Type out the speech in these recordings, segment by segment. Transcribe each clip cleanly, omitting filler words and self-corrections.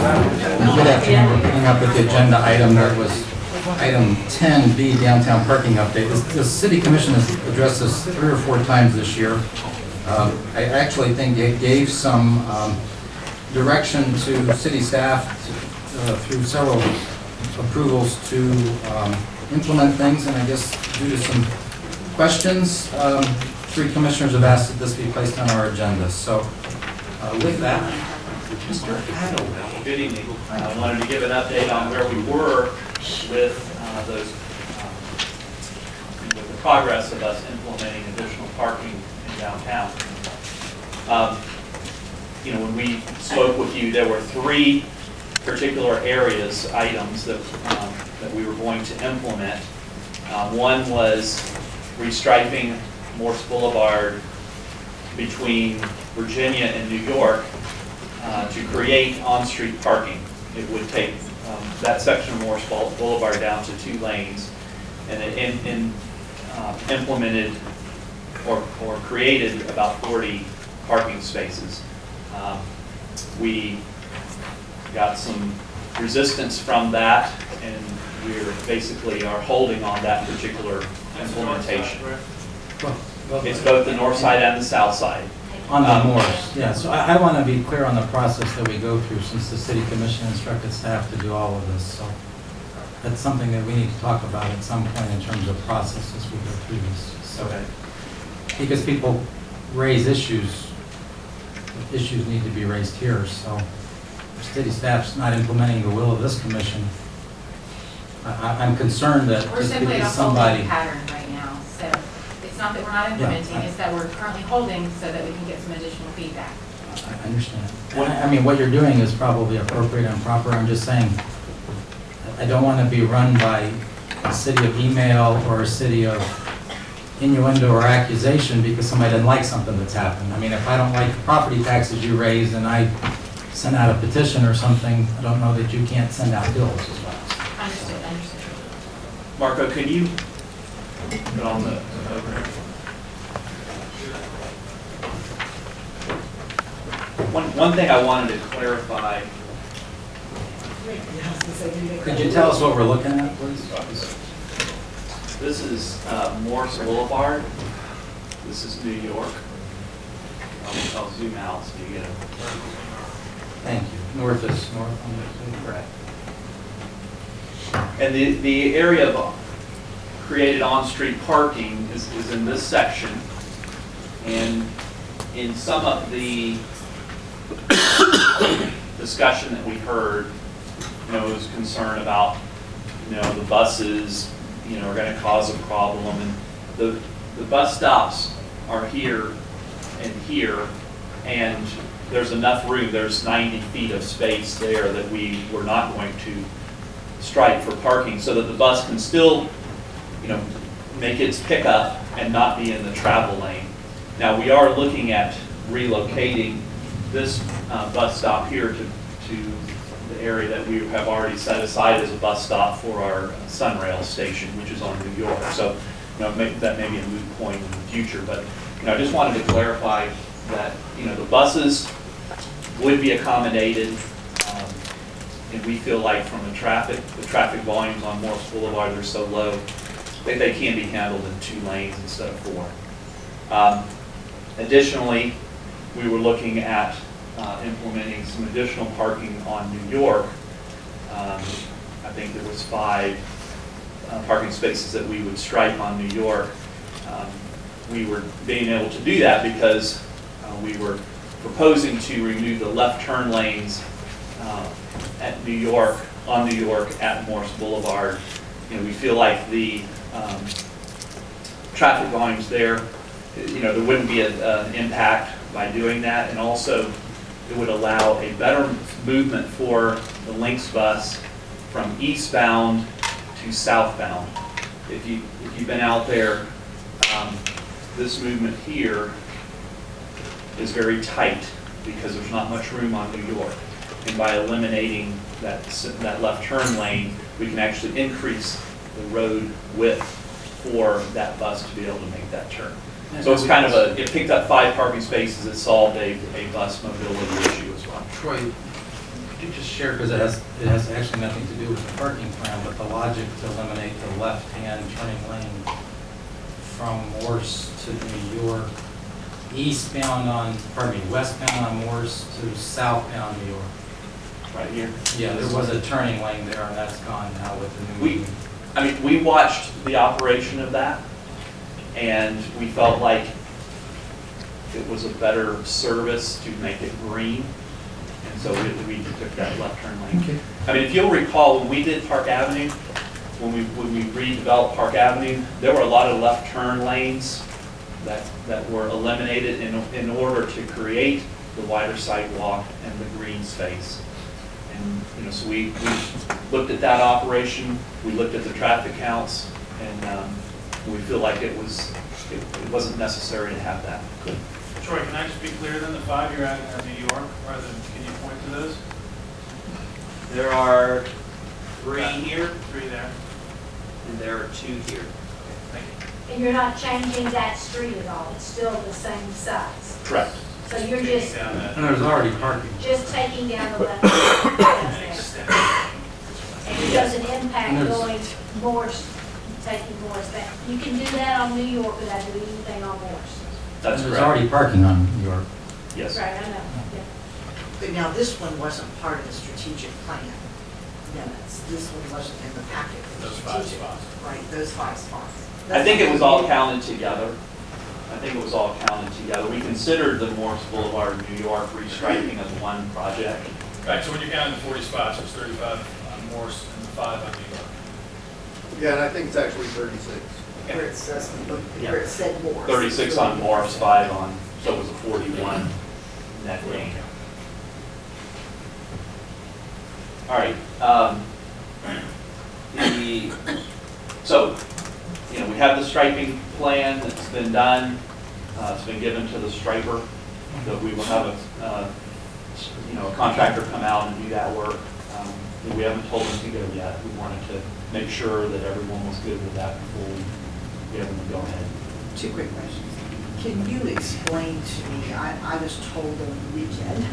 Good afternoon. We're picking up with the agenda item. There was item 10B, downtown parking update. The city commission has addressed this 3 or 4 times this year. I actually think it gave some direction to city staff through several approvals to implement things, and I guess due to some questions, 3 commissioners have asked that this be placed on our agenda. So with that, Mr. Meadow. Good evening. I wanted to give an update on where we were with with the progress of us implementing additional parking in downtown. When we spoke with you, there were 3 particular items that we were going to implement. One was restriping Morse Boulevard between Virginia and New York to create on-street parking. It would take that section of Morse Boulevard down to 2 lanes, and it implemented or created about 40 parking spaces. We got some resistance from that, and we're basically are holding on that particular implementation. It's both the north side and the south side. On the Morse, yeah. So I want to be clear on the process that we go through, since the city commission instructed staff to do all of this. So that's something that we need to talk about at some point in terms of process as we go through this. So, because people raise issues need to be raised here. So if city staff's not implementing the will of this commission, I'm concerned that we're just simply because a holding somebody pattern right now. So it's not that we're not implementing, it's that we're currently holding so that we can get some additional feedback. I understand. I mean, what you're doing is probably appropriate and proper. I'm just saying, I don't want to be run by a city of email or a city of innuendo or accusation because somebody didn't like something that's happened. I mean, if I don't like the property taxes you raise and I send out a petition or something, I don't know that you can't send out bills as well. Understood. Marco, can you put on the overhead? One thing I wanted to clarify. Could you tell us what we're looking at, please? This is Morse Boulevard. This is New York. I'll zoom out so you get it. Thank you. North is north on this. Correct. And the area of created on-street parking is in this section. And in some of the discussion that we heard, was concern about, the buses, are going to cause a problem. And the bus stops are here, and there's enough room. There's 90 feet of space there that we were not going to stripe for parking, so that the bus can still, make its pickup and not be in the travel lane. Now, we are looking at relocating this bus stop here to the area that we have already set aside as a bus stop for our Sunrail station, which is on New York. So, that may be a moot point in the future, but I just wanted to clarify that the buses would be accommodated. And we feel like from the traffic volumes on Morse Boulevard, they're so low that they can be handled in 2 lanes instead of 4. Additionally, we were looking at implementing some additional parking on New York. I think there was 5 parking spaces that we would stripe on New York. We were being able to do that because we were proposing to remove the left turn lanes at New York, on New York at Morse Boulevard. We feel like the traffic volumes there, there wouldn't be an impact by doing that, and also it would allow a better movement for the Lynx bus from eastbound to southbound. If you've been out there, this movement here is very tight because there's not much room on New York. And by eliminating that left turn lane, we can actually increase the road width for that bus to be able to make that turn. So it's kind of it picked up 5 parking spaces. It solved a bus mobility issue as well. Troy, could just share, because it has actually nothing to do with the parking plan, but the logic to eliminate the left-hand turning lane from Morse to New York, westbound on Morse to southbound New York. Right here. Yeah, there was a turning lane there, and that's gone now with the new. We watched the operation of that, and we felt like it was a better service to make it green, and so we took that left turn lane. Okay. I mean, if you'll recall, when we did Park Avenue, when we redeveloped Park Avenue, there were a lot of left turn lanes that were eliminated in order to create the wider sidewalk and the green space. And so we looked at that operation, we looked at the traffic counts, and we feel like it wasn't necessary to have that. Troy, can I just be clear then, the 5 you're adding are New York, can you point to those? There are 3 here, 3 there. and there are 2 here. Thank you. And you're not changing that street at all, it's still the same size. Correct. So you're just, Down that. And there's already parking. just taking down the left. And it doesn't impact And there's- going Morse, taking Morse back. You can do that on New York without doing anything on Morse. That's There's correct. already parking on New York. Yes. Right, I know, yeah. But now, this one wasn't part of the strategic plan minutes. This one wasn't in the packet. for the Those 5 strategic. spots. Right, those 5 spots. I think it was all counted together. We considered the Morse Boulevard, New York restriping as one project. Right, so when you're counting the 40 spots, it's 35 on Morse and 5 on New York. Yeah, and I think it's actually 36. Where it says, where it said more. 36 on Morse, 5 on, so it was a 41 net gain. All right. So, we have the striping plan that's been done. It's been given to the striper. So we will have a contractor come out and do that work. We haven't told them to go yet. We wanted to make sure that everyone was good with that before we gave them the go-ahead. 2 quick questions. Can you explain to me, I was told over the weekend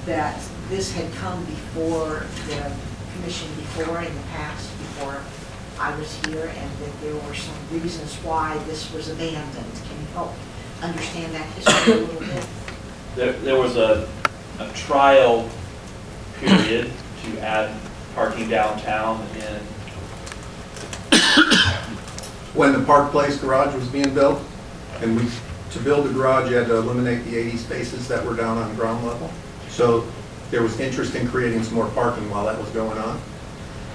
that this had come before the commission before in the past, before I was here, and that there were some reasons why this was abandoned. Can you help understand that history a little bit? There was a trial period to add parking downtown, and When the Park Place garage was being built, and to build the garage, you had to eliminate the 80 spaces that were down on ground level. So there was interest in creating some more parking while that was going on.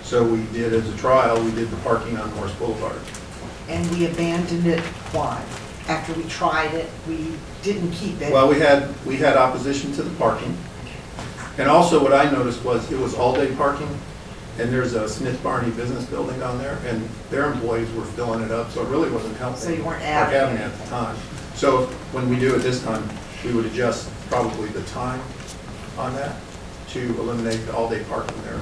So we did, as a trial, we did the parking on Morse Boulevard. And we abandoned it, why? After we tried it, we didn't keep it. Well, we had opposition to the parking. And also what I noticed was it was all-day parking, and there's a Smith Barney business building down there, and their employees were filling it up, so it really wasn't helping. So you weren't Park adding Avenue at the time. So when we do it this time, we would adjust probably the time on that to eliminate the all-day parking there.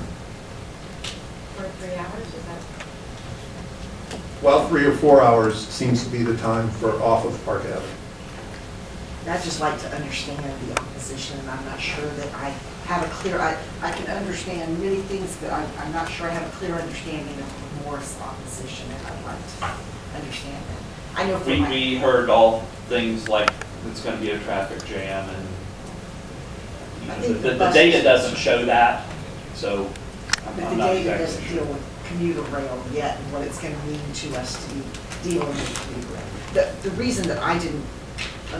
For 3 hours, is that? Well, 3 or 4 hours seems to be the time for off of Park Avenue. I'd just like to understand the opposition, and I'm not sure that I have a clear, I can understand many things, but I'm not sure I have a clear understanding of Morris opposition, and I'd like to understand that. I know for we heard all things like it's going to be a traffic jam, I and think the the bus data is- doesn't show that, so But the I'm not data exactly doesn't sure. deal with commuter rail yet, and what it's going to mean to us to be dealing with commuter rail. The reason that I didn't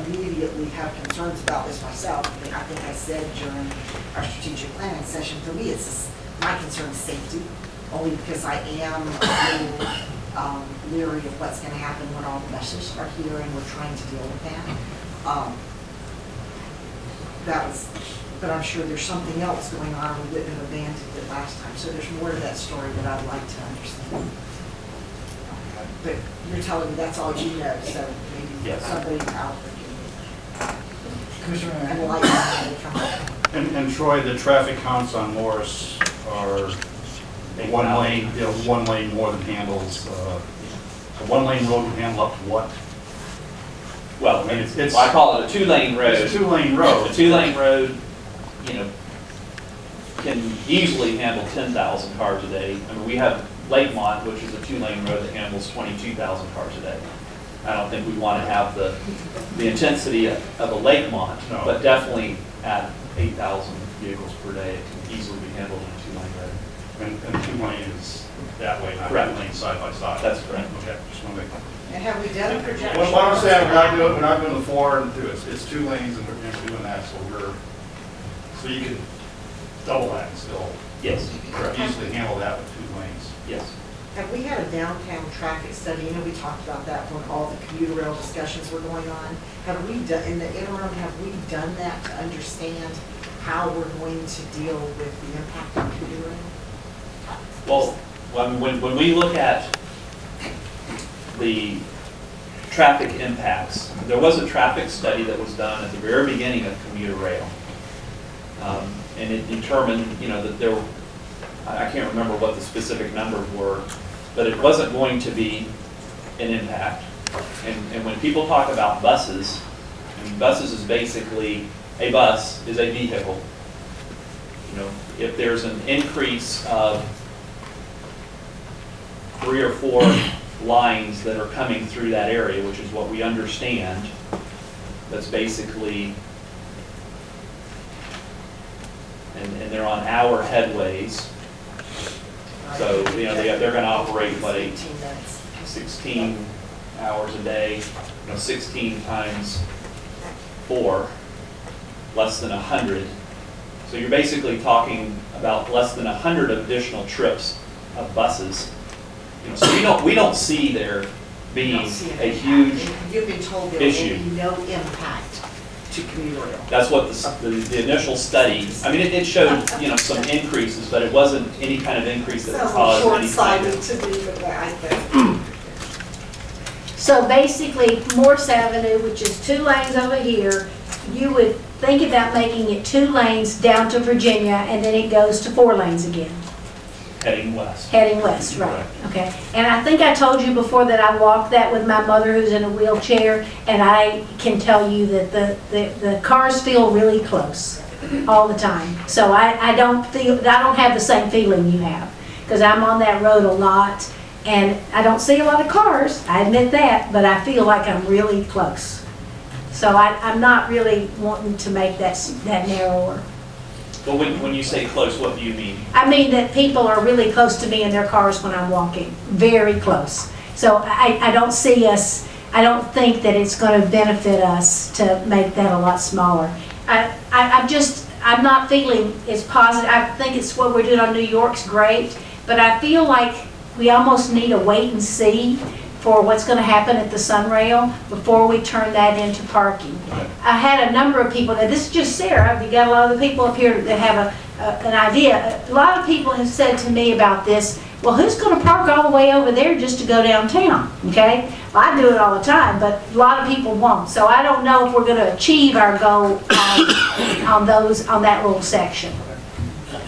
immediately have concerns about this myself, I think I said during our strategic planning session, for me, it's just, my concern is safety, only because I am a little leery of what's going to happen when all the buses are here and we're trying to deal with that. But I'm sure there's something else going on. We wouldn't have abandoned it last time. So there's more to that story that I'd like to understand. But you're telling me that's all you know, so maybe Yes. somebody out there Commissioner, can enlighten me. Come on. and Troy, the traffic counts on Morris are one lane more than handles, a 1-lane road can handle up to what? Well, I mean, it's- I call it a 2-lane road. It's a 2-lane road. A 2-lane road, can easily handle 10,000 cars a day. I mean, we have Lakemont, which is a 2-lane road that handles 22,000 cars a day. I don't think we want to have the intensity of a Lakemont, No. but definitely at 8,000 vehicles per day, it can easily be handled in a 2-lane road. And 2-lane is that way, not Correct. 2 lanes side by side. That's correct. Okay, just want to make. And have we done a projection? What I'm saying, we're not doing the 4 and 2, it's 2 lanes and we're doing that, so you can double that and still Yes, correct. easily handle that with 2 lanes. Yes. Have we had a downtown traffic study? You know, we talked about that when all the commuter rail discussions were going on. Have we done, in the interim, have we done that to understand how we're going to deal with the impact of commuter rail? Well, when we look at the traffic impacts, there was a traffic study that was done at the very beginning of commuter rail. And it determined, that there were, I can't remember what the specific numbers were, but it wasn't going to be an impact. And when people talk about buses, I mean, buses is basically, a bus is a vehicle. If there's an increase of 3 or 4 lines that are coming through that area, which is what we understand, that's basically, and they're on hour headways. So, they're going to operate like 16 hours a day, 16 times 4, less than 100. So you're basically talking about less than 100 additional trips of buses. So we don't see there being a huge You've been told there will issue. be no impact to commuter rail. That's what the initial study, I mean, it showed, some increases, but it wasn't any kind of increase that Sounds caused any kind short-sighted of. to me, but I think. So basically, Morse Avenue, which is 2 lanes over here, you would think about making it 2 lanes down to Virginia, and then it goes to 4 lanes again, Heading west. heading west, right? Correct. Okay. And I think I told you before that I walked that with my mother who's in a wheelchair, and I can tell you that the cars feel really close all the time. So I don't have the same feeling you have, because I'm on that road a lot, and I don't see a lot of cars, I admit that, but I feel like I'm really close. So I'm not really wanting to make that narrower. But when you say close, what do you mean? I mean that people are really close to me in their cars when I'm walking, very close. So I don't see us, I don't think that it's going to benefit us to make that a lot smaller. I'm not feeling as positive. I think it's what we're doing on New York's great, but I feel like we almost need to wait and see for what's going to happen at the Sunrail before we turn that into parking. I had a number of people, now this is just Sarah, we got a lot of the people up here that have an idea. A lot of people have said to me about this, well, who's going to park all the way over there just to go downtown, okay? Well, I do it all the time, but a lot of people won't. So I don't know if we're going to achieve our goal on that little section.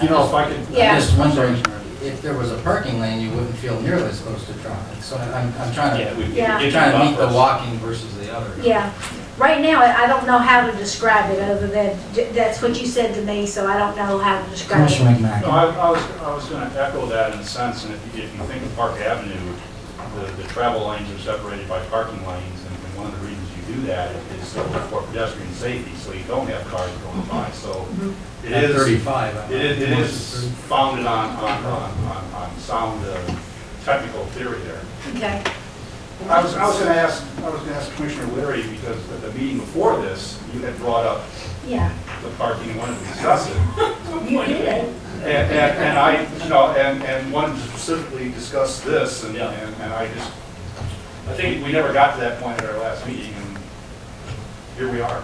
If I could, Yeah. I'm just wondering, if there was a parking lane, you wouldn't feel nearly as close to traffic. So I'm trying Yeah, to, we Yeah. give you trying to meet the buffers. walking versus the other. Yeah. Right now, I don't know how to describe it other than, that's what you said to me, so I don't know how to describe it. Commissioner McMahon. No, I was going to echo that in a sense, and if you think of Park Avenue, the travel lanes are separated by parking lanes, and one of the reasons you do that is so for pedestrian safety, so you don't have cars going by, so it At is. 35. It is founded on sound technical theory there. Okay. I was going to ask Commissioner Leary, because at the meeting before this, you had brought up Yeah. the parking and wanted to discuss it. You did. And I, and wanted to specifically discuss this, and Yeah. I think we never got to that point at our last meeting, and here we are.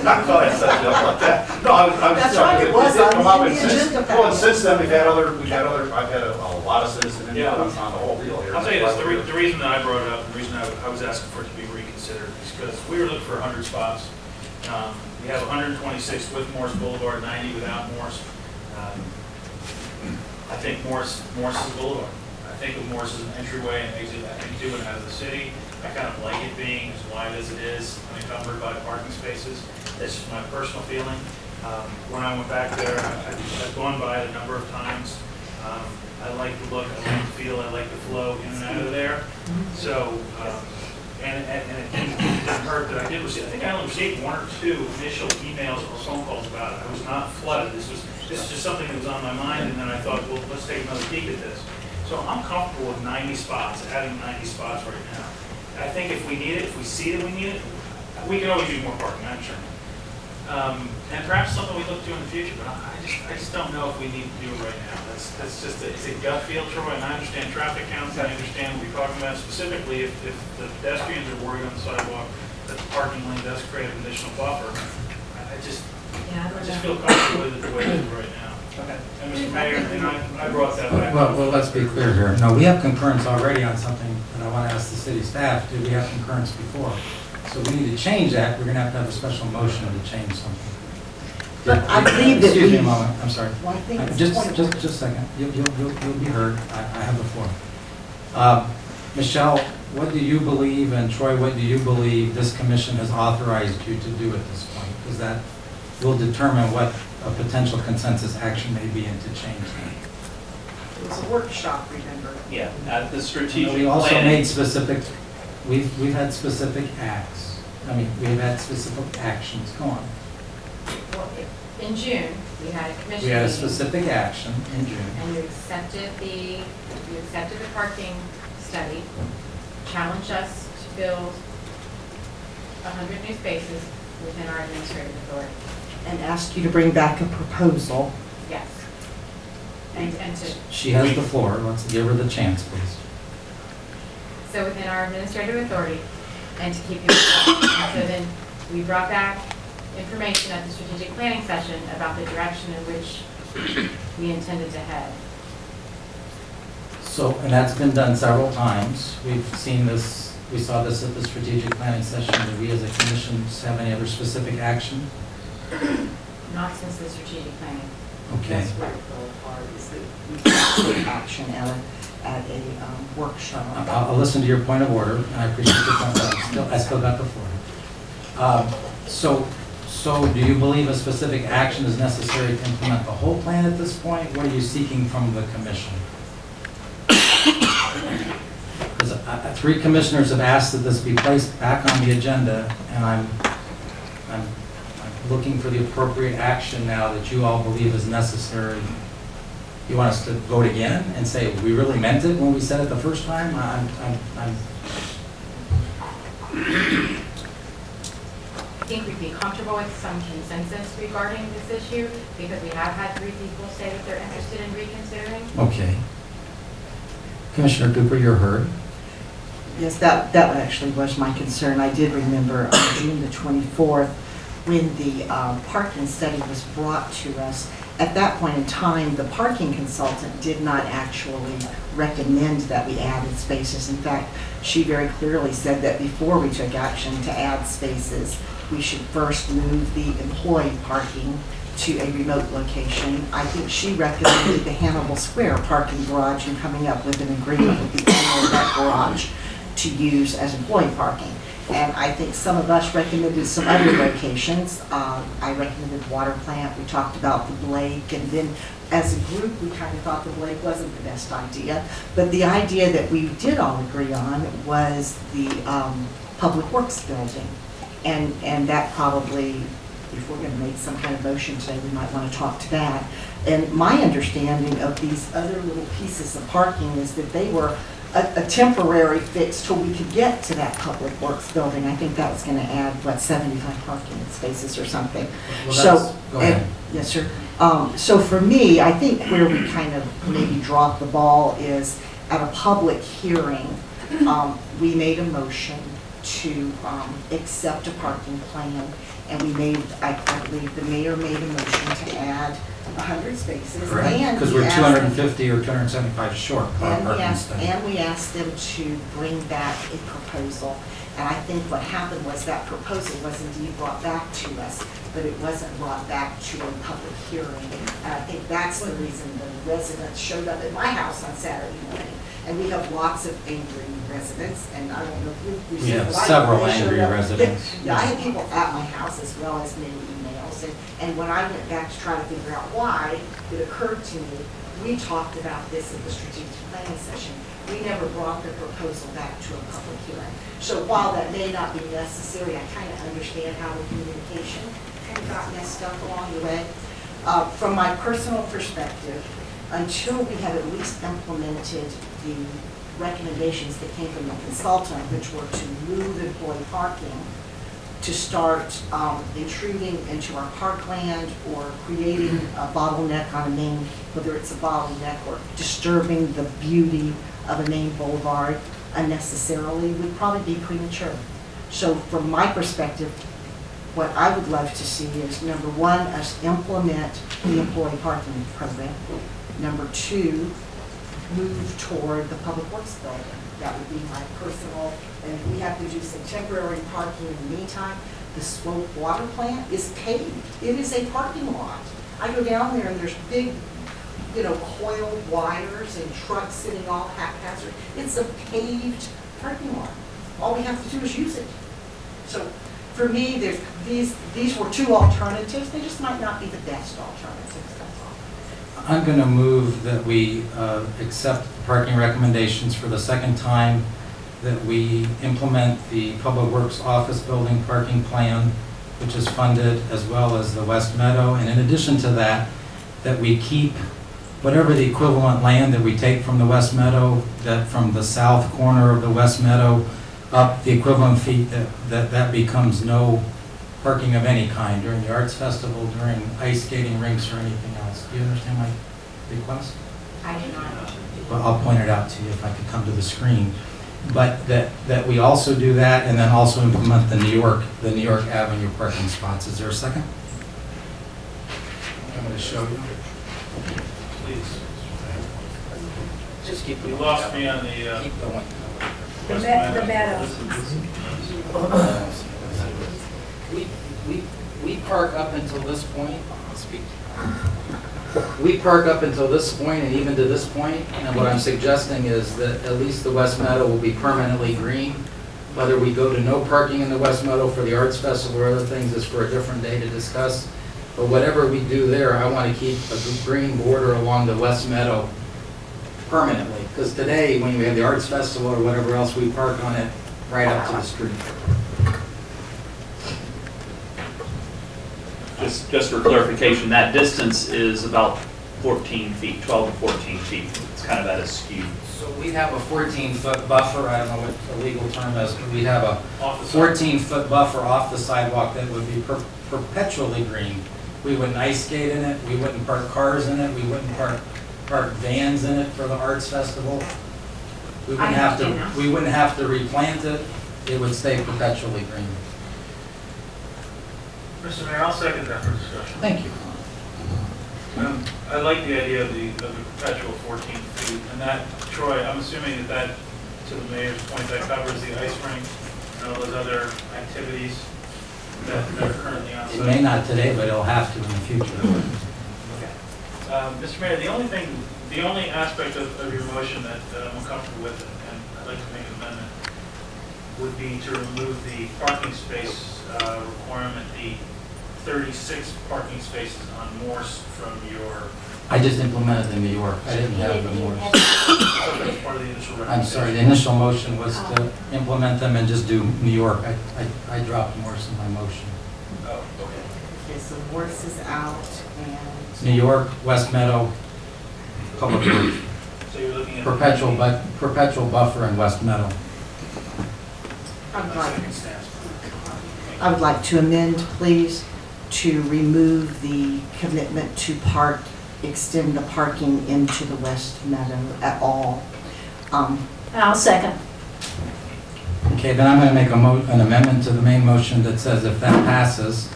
Not thought I said that like that. No, I was That's sorry, right, it was did on come up, and the since- agenda Well, and packet. since then, I've had a lot of citizen input on the whole deal here. I'll tell you this, the reason that I brought it up, the reason I was asking for it to be reconsidered is because we were looking for 100 spots. We have 126 with Morse Boulevard, 90 without Morse. I think Morse is Boulevard. I think of Morse as an entryway and exit into and out of the city. I kind of like it being as wide as it is, unencumbered by parking spaces. That's just my personal feeling. When I went back there, I've gone by it a number of times. I like the look, I like the feel, I like the flow in and out of there. So, and it didn't hurt that I did receive, I think I only received 1 or 2 initial emails or phone calls about it. I was not flooded. This is just something that was on my mind, and then I thought, well, let's take another peek at this. So I'm comfortable with 90 spots, adding 90 spots right now. I think if we need it, if we see that we need it, we can always use more parking, I'm sure. And perhaps something we look to in the future, but I just don't know if we need to do it right now. That's just, it's a gut feel, Troy, and I understand traffic counts, I understand what we're talking about specifically if the pedestrians are worried on the sidewalk, that the parking lane does create an additional buffer. I just feel comfortable with it the way it is right now. Okay. And Mr. Mayor, and I brought that back. Well, let's be clear here. No, we have concurrence already on something, and I want to ask the city staff, did we have concurrence before? So we need to change that. We're going to have a special motion to change something. But I believe that Excuse me a we- moment, I'm sorry. Well, I think it's Just point of- a second. You'll be heard. I have the floor. Michelle, what do you believe, and Troy, what do you believe this commission has authorized you to do at this point? Because that will determine what a potential consensus action may be and to change that. It was a workshop, remember? Yeah, at the strategic We also planning. made specific, we've had specific acts. I mean, we've had specific actions. Go on. Well, in June, we had a commission We had a meeting, specific action in June. and you accepted the parking study, challenged us to build 100 new spaces within our administrative authority. And asked you to bring back a proposal. Yes. And to, She has the floor. Let's give her the chance, please. so within our administrative authority, and to keep you informed. And so then we brought back information at the strategic planning session about the direction in which we intended to head. So, and that's been done several times. We've seen this, we saw this at the strategic planning session. Do we as a commission have any other specific action? Not since the strategic planning. Okay. That's where it fell apart, is that we took action at a workshop. I'll listen to your point of order, and I appreciate your point, but I still got the floor. So do you believe a specific action is necessary to implement the whole plan at this point? What are you seeking from the commission? Because 3 commissioners have asked that this be placed back on the agenda, and I'm looking for the appropriate action now that you all believe is necessary. You want us to vote again and say, we really meant it when we said it the first time? I think we'd be comfortable with some consensus regarding this issue, because we have had 3 people say that they're interested in reconsidering. Okay. Commissioner Cooper, you're heard. Yes, that actually was my concern. I did remember on June the 24th, when the parking study was brought to us. At that point in time, the parking consultant did not actually recommend that we added spaces. In fact, she very clearly said that before we took action to add spaces, we should first move the employee parking to a remote location. I think she recommended the Hannibal Square parking garage and coming up with an agreement with the owner of that garage to use as employee parking. And I think some of us recommended some other locations. I recommended Water Plant, we talked about the Blake, and then as a group, we kind of thought the Blake wasn't the best idea. But the idea that we did all agree on was the Public Works building. And that probably, if we're gonna make some kind of motion today, we might wanna talk to that. And my understanding of these other little pieces of parking is that they were a temporary fix till we could get to that Public Works building. I think that was gonna add, 75 parking spaces or something. Well, So, go ahead. yes, sir. So for me, I think where we kind of maybe dropped the ball is at a public hearing, we made a motion to accept a parking plan, and we made, I believe the mayor made a motion to add 100 spaces. Correct, and because we we're asked 250 or 275 short for our and we parking asked, study. and we asked them to bring back a proposal. And I think what happened was that proposal was indeed brought back to us, but it wasn't brought back to a public hearing. And I think that's the reason the residents showed up at my house on Saturday morning. And we have lots of angry residents, and I don't know if you've We have received, but I- several they showed angry up. residents. Yeah, I had people at my house as well as many emails. And when I went back to try to figure out why, it occurred to me, we talked about this at the strategic planning session. We never brought the proposal back to a public hearing. So while that may not be necessary, I kind of understand how the communication kind of got messed up along the way. From my personal perspective, until we have at least implemented the recommendations that came from the consultant, which were to move employee parking, to start intruding into our parkland or creating a bottleneck on a main, whether it's a bottleneck or disturbing the beauty of a main boulevard unnecessarily, would probably be premature. So from my perspective, what I would love to see is, number one, us implement the employee parking program. Number two, move toward the public works building. That would be my personal, and if we have to do some temporary parking in the meantime, the Swope water plant is paved. It is a parking lot. I go down there and there's big, coiled wires and trucks sitting all haphazard. It's a paved parking lot. All we have to do is use it. So for me, these were two alternatives. They just might not be the best alternatives, that's all. I'm going to move that we accept the parking recommendations for the second time, that we implement the Public Works Office Building Parking Plan, which is funded, as well as the West Meadow. And in addition to that, that we keep whatever the equivalent land that we take from the West Meadow, that from the south corner of the West Meadow up the equivalent feet, that becomes no parking of any kind during the Arts Festival, during ice skating rinks or anything else. Do you understand my request? I do not. Well, I'll point it out to you if I could come to the screen. But that we also do that, and then also implement the New York Avenue parking spots. Is there a second? I'm going to show you. Please. Just keep You lost me on the, Keep going. The Meadow. We park up until this point. We park up until this point and even to this point, and what I'm suggesting is that at least the West Meadow will be permanently green. Whether we go to no parking in the West Meadow for the Arts Festival or other things is for a different day to discuss. But whatever we do there, I want to keep a green border along the West Meadow permanently. Because today, when we have the Arts Festival or whatever else, we park on it right up to the street. Just for clarification, that distance is about 14 feet, 12 to 14 feet. It's kind of at a skew. So we have a 14-foot buffer, I don't know what the legal term is, but we have a off the side. 14-foot buffer off the sidewalk that would be perpetually green. We wouldn't ice skate in it, we wouldn't park cars in it, we wouldn't park vans in it for the Arts Festival. We wouldn't have to replant it, it would stay perpetually green. Mr. Mayor, I'll second that for discussion. Thank you. I like the idea of the perpetual 14 feet, and that, Troy, I'm assuming that, to the mayor's point, that covers the ice rink and all those other activities that are currently on It site. may not today, but it'll have to in the future. Mr. Mayor, the only aspect of your motion that I'm uncomfortable with, and I'd like to make an amendment, would be to remove the parking space requirement, the 36 parking spaces on Morse from your, I just implemented the New York, I didn't have the more. as part of the initial recommendation. I'm sorry, the initial motion was to implement them and just do New York. I dropped Morse in my motion. Oh, okay. Okay, so Morse is out and New York, West Meadow, Public Works, So you're looking at. perpetual buffer in West Meadow. I would like to amend, please, to remove the commitment to extend the parking into the West Meadow at all. I'll second. Okay, then I'm going to make an amendment to the main motion that says if that passes,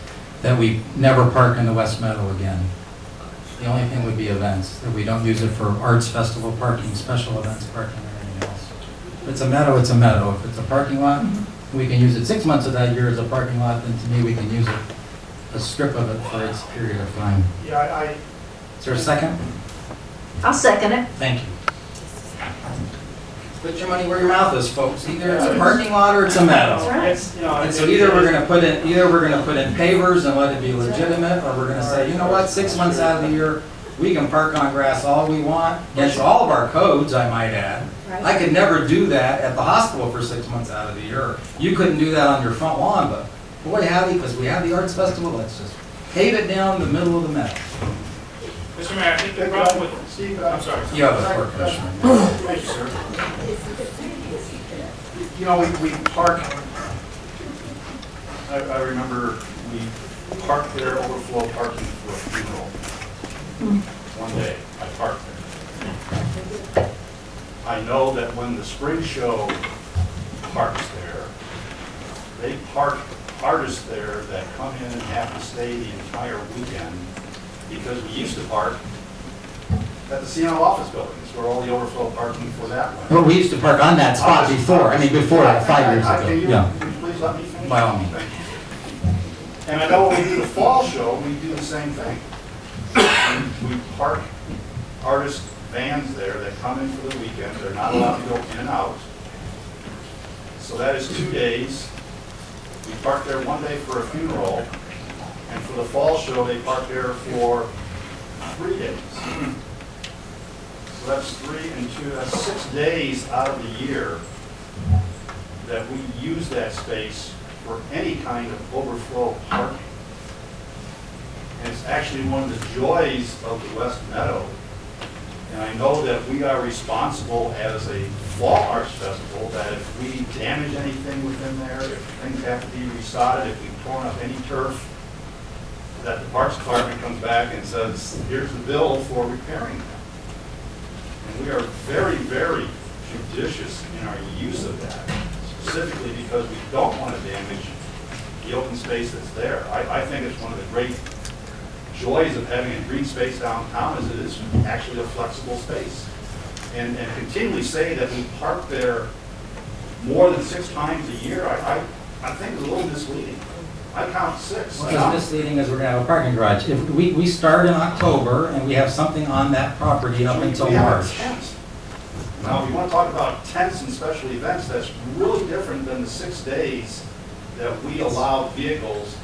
that we never park in the West Meadow again. The only thing would be events, that we don't use it for Arts Festival parking, special events parking, or anything else. If it's a meadow, it's a meadow. If it's a parking lot, we can use it 6 months of that year as a parking lot, then to me, we can use it, a strip of it for its period of time. Yeah, Is there a second? I'll second it. Thank you. Put your money where your mouth is, folks. Either it's a parking lot or it's a meadow. It's, you know, And so either we're gonna put in pavers and let it be legitimate, or we're gonna say, you know what, 6 months out of the year, we can park on grass all we want, against all of our codes, I might add. I could never do that at the hospital for 6 months out of the year. You couldn't do that on your front lawn, but boy, howdy, because we have the arts festival, let's just pave it down the middle of the meadow. Mr. Mayor, I think the problem with, Steve, I'm sorry. You have the floor, Commissioner. Thank you, sir. You know, we park, I remember we parked there, overflow parking for a funeral. One day, I parked there. I know that when the spring show parks there, they park artists there that come in and have to stay the entire weekend, because we used to park at the Seattle office buildings, where all the overflow parking for that went. Well, we used to park on that spot before, before that, 5 years Can ago. you Yeah, please let me finish? by all means. And I know when we do the fall show, we do the same thing. We park artist vans there that come in for the weekend, they're not allowed to go in and out. So that is 2 days. We park there one day for a funeral, and for the fall show, they park there for 3 days. So that's 3 and 2, that's 6 days out of the year that we use that space for any kind of overflow parking. And it's actually one of the joys of the West Meadow. And I know that we are responsible as a fall arts festival, that if we damage anything within there, if things have to be resodded, if we've torn up any turf, that the Parks Department comes back and says, here's the bill for repairing that. And we are very, very judicious in our use of that, specifically because we don't want to damage the open space that's there. I think it's one of the great joys of having a green space downtown is it is actually a flexible space. And continually say that we park there more than 6 times a year, I think is a little misleading. I count 6. Well, as misleading as we're gonna have a parking garage. If we start in October and we have something on that property up until We have a March. tent. Now, if you want to talk about tents and special events, that's really different than the 6 days that we allow vehicles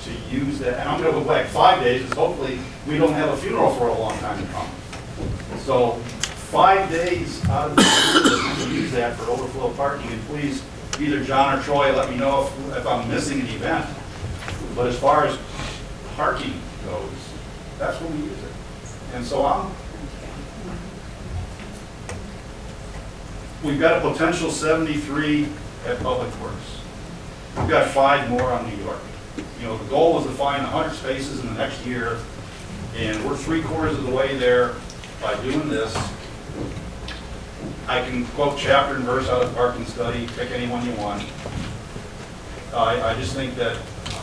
to use that. And I'm going to go back 5 days, because hopefully we don't have a funeral for a long time to come. So 5 days out of the year that we can use that for overflow parking, and please, either John or Troy, let me know if I'm missing an event. But as far as parking goes, that's when we use it. And so we've got a potential 73 at Public Works. We've got 5 more on New York. You know, the goal was to find 100 spaces in the next year, and we're 3/4 of the way there by doing this. I can quote chapter and verse out of the parking study, pick any one you want. I just think that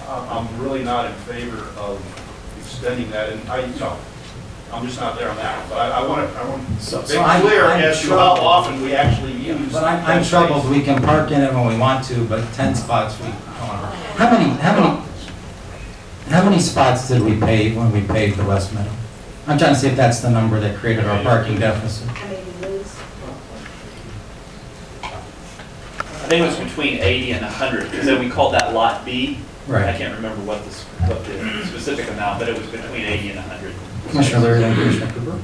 I'm really not in favor of extending that, and I'm just not there on that. But I want to be clear as to how often we actually use. But I'm troubled, we can park in it when we want to, but 10 spots we don't. How many spots did we pave when we paved the West Meadow? I'm trying to see if that's the number that created our parking deficit. I mean, you lose. I think it was between 80 and 100, because then we called that Lot B. Right. I can't remember what the specific amount, but it was between 80 and 100. Commissioner Leary, then Commissioner Cooper.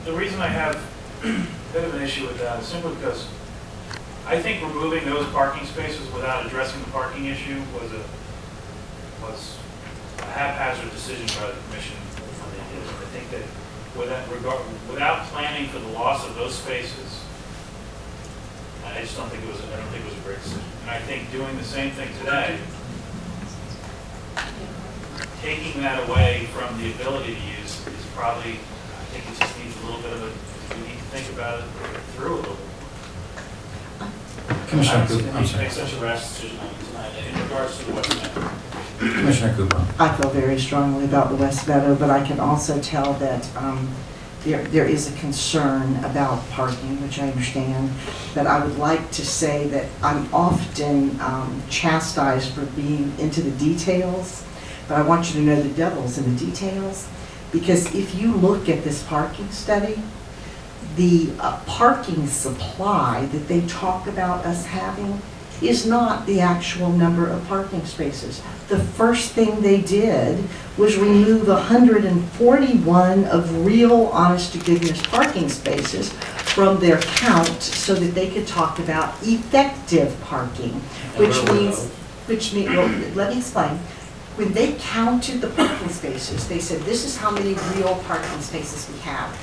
The reason I have a bit of an issue with that is simply because I think removing those parking spaces without addressing the parking issue was a haphazard decision by the commission when they did it. I think that without planning for the loss of those spaces, I just don't think it was a great decision. And I think doing the same thing today, taking that away from the ability to use is probably, I think it just needs a little bit of we need to think about it through a little bit. Commissioner Cooper, I'm Make sorry. such a rash decision on it tonight in regards to the West Meadow. Commissioner Cooper. I feel very strongly about the West Meadow, but I can also tell that there is a concern about parking, which I understand. But I would like to say that I'm often chastised for being into the details, but I want you to know the devil's in the details. Because if you look at this parking study, the parking supply that they talk about us having is not the actual number of parking spaces. The first thing they did was remove 141 of real, honest-to-goodness parking spaces from their count so that they could talk about effective parking, which means, well, let me explain. When they counted the parking spaces, they said, this is how many real parking spaces we have.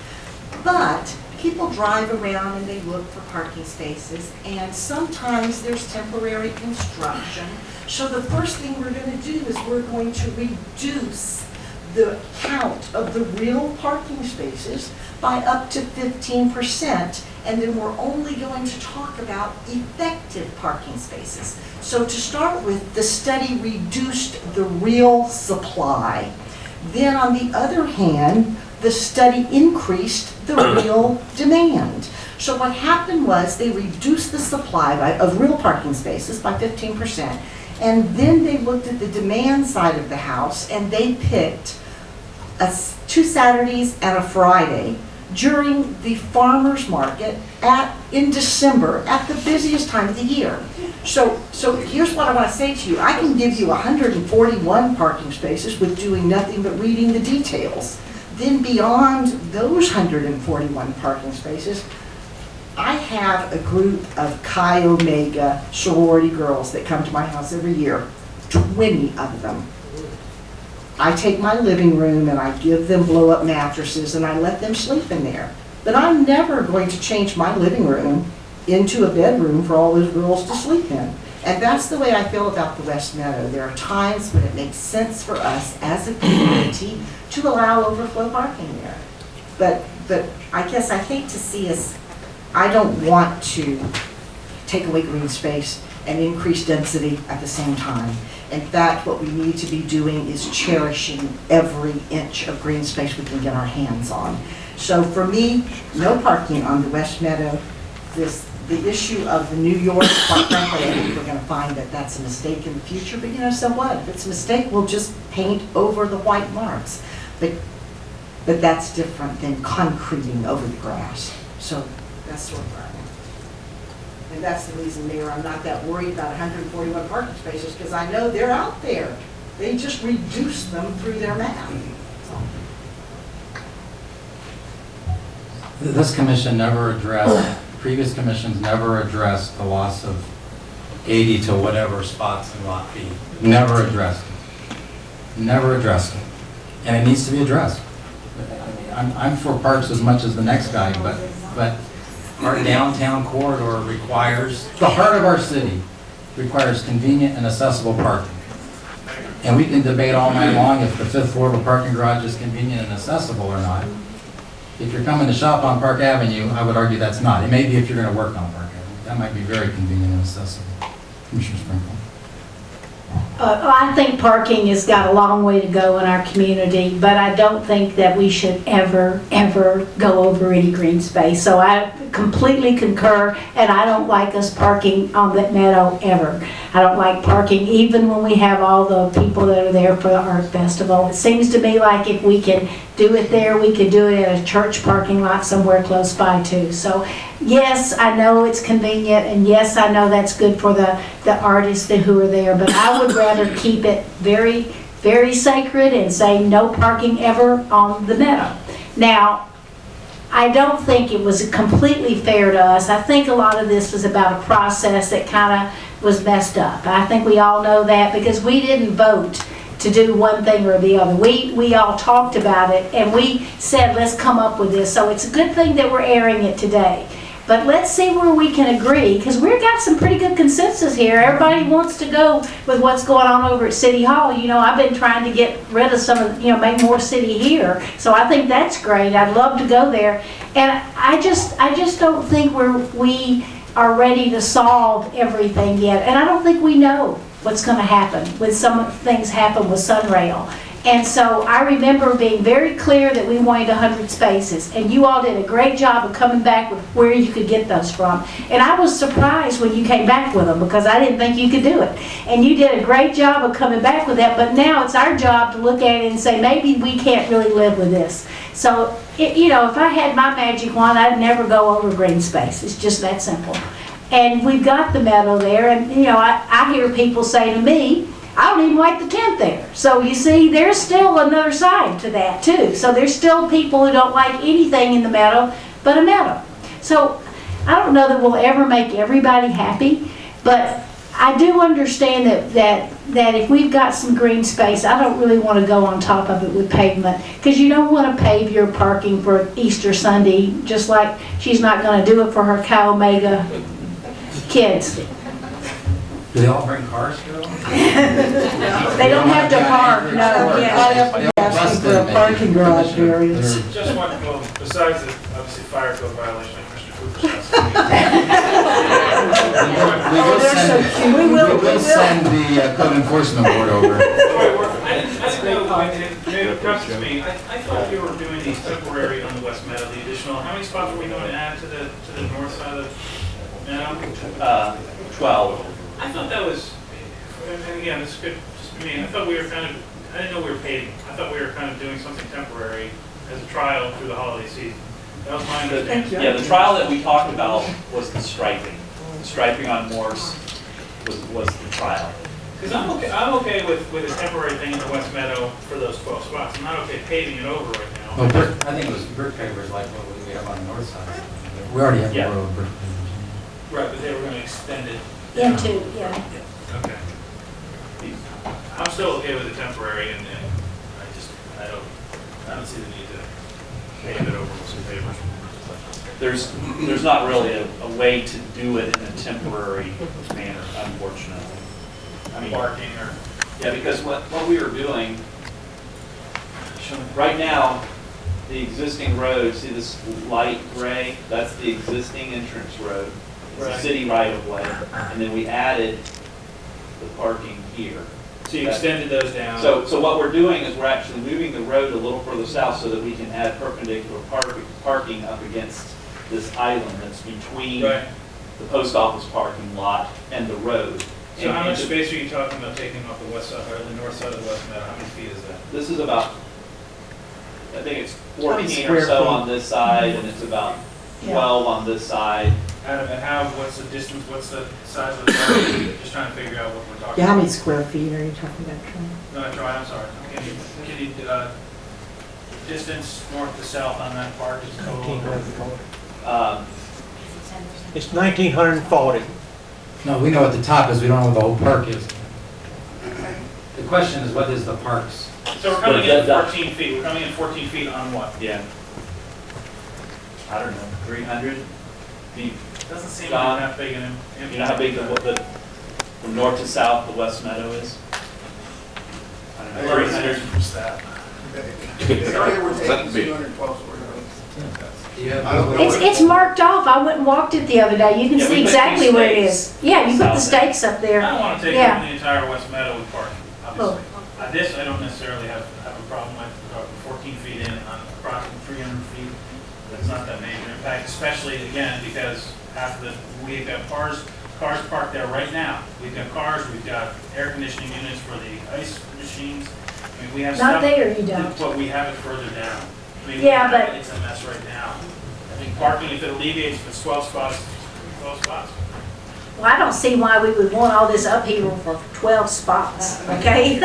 But people drive around and they look for parking spaces, and sometimes there's temporary construction. So the first thing we're going to do is we're going to reduce the count of the real parking spaces by up to 15%, and then we're only going to talk about effective parking spaces. So to start with, the study reduced the real supply. Then on the other hand, the study increased the real demand. So what happened was they reduced the supply of real parking spaces by 15%, and then they looked at the demand side of the house, and they picked 2 Saturdays and a Friday during the farmer's market in December, at the busiest time of the year. So here's what I want to say to you. I can give you 141 parking spaces with doing nothing but reading the details. Then beyond those 141 parking spaces, I have a group of Chi Omega sorority girls that come to my house every year, 20 of them. I take my living room and I give them blow-up mattresses and I let them sleep in there. But I'm never going to change my living room into a bedroom for all those girls to sleep in. And that's the way I feel about the West Meadow. There are times when it makes sense for us as a community to allow overflow parking there. But I guess I hate to see us, I don't want to take away green space and increase density at the same time. In fact, what we need to be doing is cherishing every inch of green space we can get our hands on. So for me, no parking on the West Meadow. The issue of the New York, quite frankly, I think we're going to find that that's a mistake in the future. But so what? If it's a mistake, we'll just paint over the white marks. But that's different than concreting over the grass. So that's sort of right. And that's the reason, Mayor, I'm not that worried about 141 parking spaces, because I know they're out there. They just reduce them through their math. This commission never addressed, previous commissions never addressed the loss of 80 to whatever spots in Lot B. Never addressed it. Never addressed it. And it needs to be addressed. I'm for parks as much as the next guy, but our downtown corridor requires, the heart of our city requires convenient and accessible parking. And we can debate all night long if the 5th floor of a parking garage is convenient and accessible or not. If you're coming to shop on Park Avenue, I would argue that's not. It may be if you're going to work on Park Avenue. That might be very convenient and accessible. Commissioner Sprinkle. I think parking has got a long way to go in our community, but I don't think that we should ever go over any green space. So I completely concur, and I don't like us parking on that meadow ever. I don't like parking even when we have all the people that are there for the art festival. It seems to me like if we can do it there, we could do it at a church parking lot somewhere close by too. So yes, I know it's convenient, and yes, I know that's good for the artists who are there, but I would rather keep it very, very sacred and say no parking ever on the meadow. Now, I don't think it was completely fair to us. I think a lot of this was about a process that kind of was messed up. I think we all know that because we didn't vote to do one thing or the other. We all talked about it and we said, let's come up with this. So it's a good thing that we're airing it today. But let's see where we can agree, because we've got some pretty good consensus here. Everybody wants to go with what's going on over at City Hall. You know, I've been trying to get rid of some of, make more city here. So I think that's great. I'd love to go there. And I just don't think we are ready to solve everything yet. And I don't think we know what's going to happen when some things happen with Sunrail. And so I remember being very clear that we wanted 100 spaces, and you all did a great job of coming back with where you could get those from. And I was surprised when you came back with them, because I didn't think you could do it. And you did a great job of coming back with that, but now it's our job to look at it and say, maybe we can't really live with this. So, you know, if I had my magic wand, I'd never go over green space. It's just that simple. And we've got the meadow there, and, you know, I hear people say to me, I don't even like the tent there. So you see, there's still another side to that too. So there's still people who don't like anything in the meadow but a meadow. So I don't know that we'll ever make everybody happy, but I do understand that if we've got some green space, I don't really want to go on top of it with pavement, because you don't want to pave your parking for Easter Sunday, just like she's not going to do it for her Chi Omega kids. Do they all bring cars here? They don't have to park, no, yeah. I have to ask for a parking garage variance. Just one, well, besides the, obviously, fire code violation, like Mr. Cooper's house. We will send the code enforcement board over. I didn't know, maybe it comes to me, I thought we were doing these temporary on the West Meadow, the additional, how many spots were we going to add to the north side of Meadow? 12. I thought that was, and again, this could just be me, I thought we were kind of, I didn't know we were paving. I thought we were kind of doing something temporary as a trial through the holiday season. That was my understanding. Yeah, the trial that we talked about was the striping. The striping on Morse was the trial. Because I'm okay with a temporary thing in the West Meadow for those 12 spots. I'm not okay paving it over right now. Well, I think it was brick pavers like what we have on the north side. We already have Yeah. a road brick. Right, but they were going to extend it. Into, yeah. Okay. I'm still okay with the temporary, and I don't see the need to pave it over with some pavers. There's not really a way to do it in a temporary manner, unfortunately. I mean, Parking or. yeah, because what we were doing, right now, the existing road, see this light gray? That's the existing entrance road. It's a Right. city right of way. And then we added the parking here. So you extended those down. So what we're doing is we're actually moving the road a little further south so that we can add perpendicular parking up against this island that's between Right. the post office parking lot and the road. So And- how much and space are you talking about taking off the west side, or the north side of the West Meadow? How many feet is that? This is about, I think it's How many 14 square or so feet? on this side, and it's about 12 on this side. What's the distance, what's the size of the property? Just trying to figure out what we're talking Yeah, how about. many square feet are you talking about, Troy? No, Troy, I'm sorry. Can you, distance north to south on that park is total? Um, It's 1,940. No, we know what the top is, we don't know what the whole park is. The question is, what is the parks? So we're coming in That- 14 feet. We're coming in 14 feet on what? Yeah. I don't know, 300 feet. Doesn't seem John, like that big an impact. You know how big from north to south, the West Meadow is? I don't know, 300. The area we're taking is 212 square feet. I don't know. It's marked off. I went and walked it the other day. You can Yeah, we see put exactly these where it stakes is. Yeah, you put the south there. stakes up there. I don't want to take Yeah. over the entire West Meadow with parking, obviously. This, I don't necessarily have a problem with. We're talking 14 feet in on approximately 300 feet. That's not that major impact, especially, again, because we've got cars parked there right now. We've got cars, we've got air conditioning units for the ice machines. I mean, we have stuff. Not there, you don't. But we have it further down. I mean, Yeah, but- it's a mess right now. I think parking, if it alleviates, if it's 12 spots, 12 spots. Well, I don't see why we would want all this upheaval for 12 spots, okay?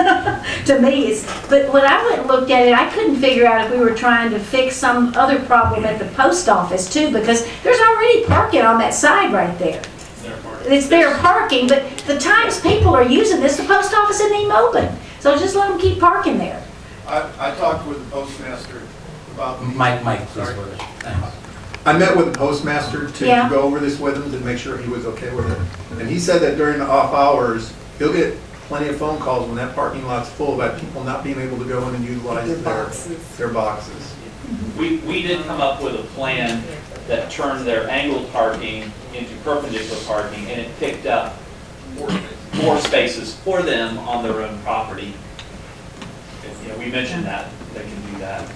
To me, but when I went and looked at it, I couldn't figure out if we were trying to fix some other problem at the post office too, because there's already parking on that side right there. Their parking. It's their parking, but the times people are using this, the post office isn't even open. So just let them keep parking there. I talked with the postmaster about. Mike, please, thanks. I met with the postmaster to Yeah. go over this with him to make sure he was okay with it. And he said that during the off hours, he'll get plenty of phone calls when that parking lot's full about people not being able to go in and utilize their boxes. We did come up with a plan that turned their angled parking into perpendicular parking, and it picked up more spaces for them on their own property. we mentioned that, they can do that.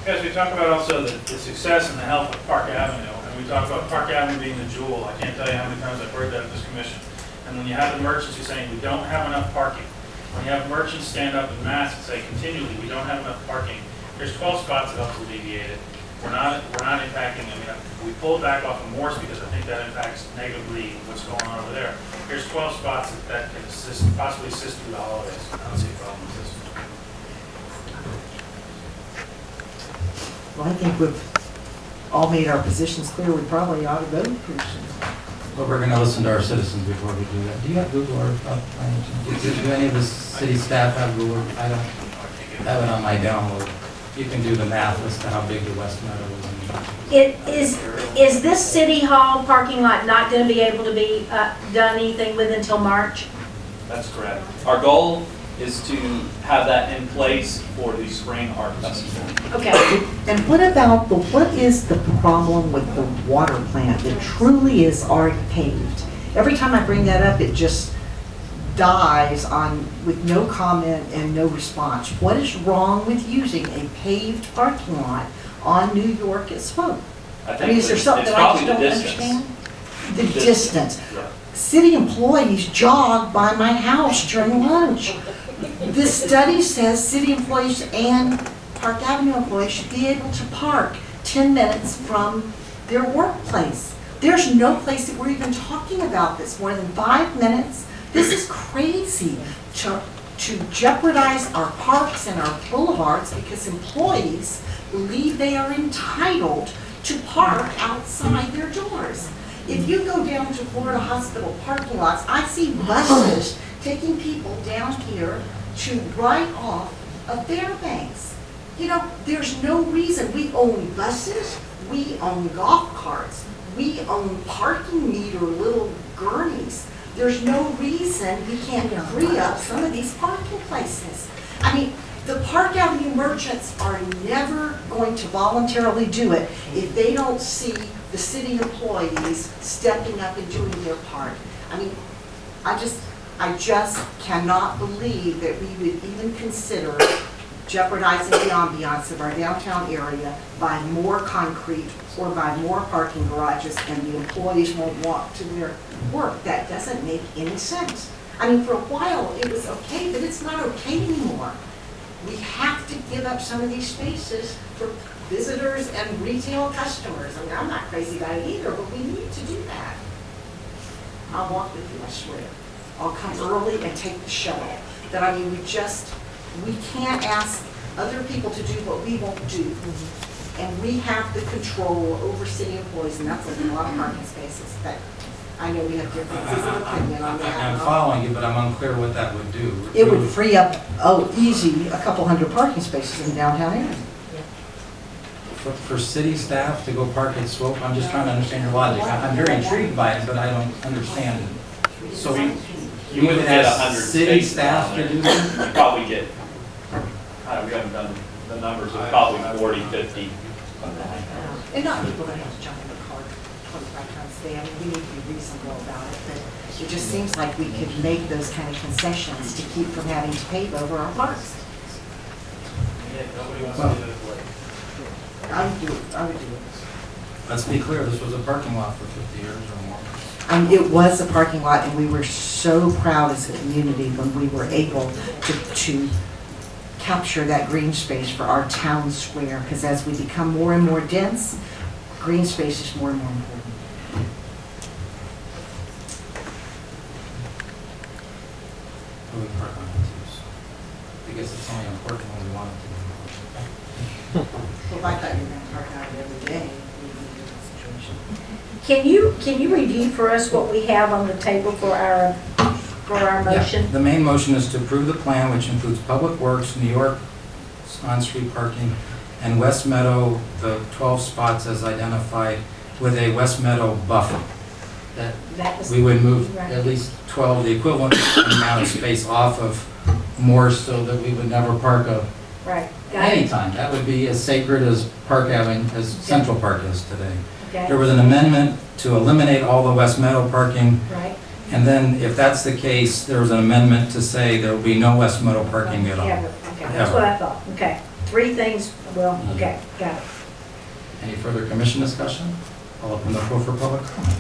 As we talk about also the success and the health of Park Avenue, and we talk about Park Avenue being the jewel, I can't tell you how many times I've heard that at this commission. And when you have the merchants who are saying we don't have enough parking, when you have merchants stand up in mass and say continually, we don't have enough parking, there's 12 spots that helps alleviate it. We're not impacting, we pulled back off of Morse because I think that impacts negatively what's going on over there. Here's 12 spots that can possibly assist through the holidays. I don't see a problem with this. Well, I think we've all made our positions clear. We probably ought to vote pretty soon. But we're gonna listen to our citizens before we do that. Do you have Google Earth up? Do any of the city staff have Google? I don't have it on my download. You can do the math as to how big the West Meadow is. Is this city hall parking lot not gonna be able to be done anything with until March? That's correct. Our goal is to have that in place for the spring art festival. Okay. And what is the problem with the water plant that truly is already paved? Every time I bring that up, it just dies with no comment and no response. What is wrong with using a paved parking lot on New York at Swope? I mean, is there something that I just don't understand? The distance. Yeah. City employees jog by my house during lunch. The study says city employees and Park Avenue employees should be able to park 10 minutes from their workplace. There's no place that we're even talking about that's more than 5 minutes. This is crazy to jeopardize our parks and our boulevards because employees believe they are entitled to park outside their doors. If you go down to Florida Hospital parking lots, I see buses taking people down here to right off of Fairbanks. You know, there's no reason. We own buses, we own golf carts, we own parking meter little gurneys. There's no reason we can't free up some of these parking places. I mean, the Park Avenue merchants are never going to voluntarily do it if they don't see the city employees stepping up and doing their part. I mean, I just cannot believe that we would even consider jeopardizing the ambiance of our downtown area by more concrete or by more parking garages, and the employees won't walk to their work. That doesn't make any sense. I mean, for a while it was okay, but it's not okay anymore. We have to give up some of these spaces for visitors and retail customers. I mean, I'm not crazy about it either, but we need to do that. I'll walk with you, I swear. I'll come early and take the shuttle. That, I mean, we can't ask other people to do what we won't do. And we have the control over city employees, and that's a lot of parking spaces. But I know we have differences of opinion on that. I'm following you, but I'm unclear what that would do. It would free up, easy, a couple hundred parking spaces in the downtown area. For city staff to go park at Swope, I'm just trying to understand your logic. I'm very intrigued by it, but I don't understand it. So You wouldn't get 100 city spaces staff down to there. do that? You probably get, we haven't done the numbers, but probably 40, 50. And not people that have to jump in the car 25 times a day. I mean, we need to be reasonable about it, but it just seems like we could make those kind of concessions to keep from having to pave over our parks. Nobody wants to do it. I would do it. Let's be clear, this was a parking lot for 50 years or more. It was a parking lot, and we were so proud as a community when we were able to capture that green space for our town square, because as we become more and more dense, green space is more and more important. We park on it too, so I guess it's only important when we want it to be. Well, if I thought you were going to park out every day, we'd be in a different situation. Can you review for us what we have on the table for our motion? Yeah, the main motion is to approve the plan, which includes Public Works, New York on-street parking, and West Meadow, the 12 spots as identified, with a West Meadow buffer. That we would move at least 12, the equivalent amount of space off of Morse, so that we would never park Right. Got it. anytime. That would be as sacred as Park Avenue, as Central Park is today. Okay. There was an amendment to eliminate all the West Meadow parking, Right. and then if that's the case, there was an amendment to say there will be no West Meadow parking at all. Yeah, okay. that's what I thought, okay. 3 things, well, okay, got it. Any further commission discussion? I'll open the floor for public comment.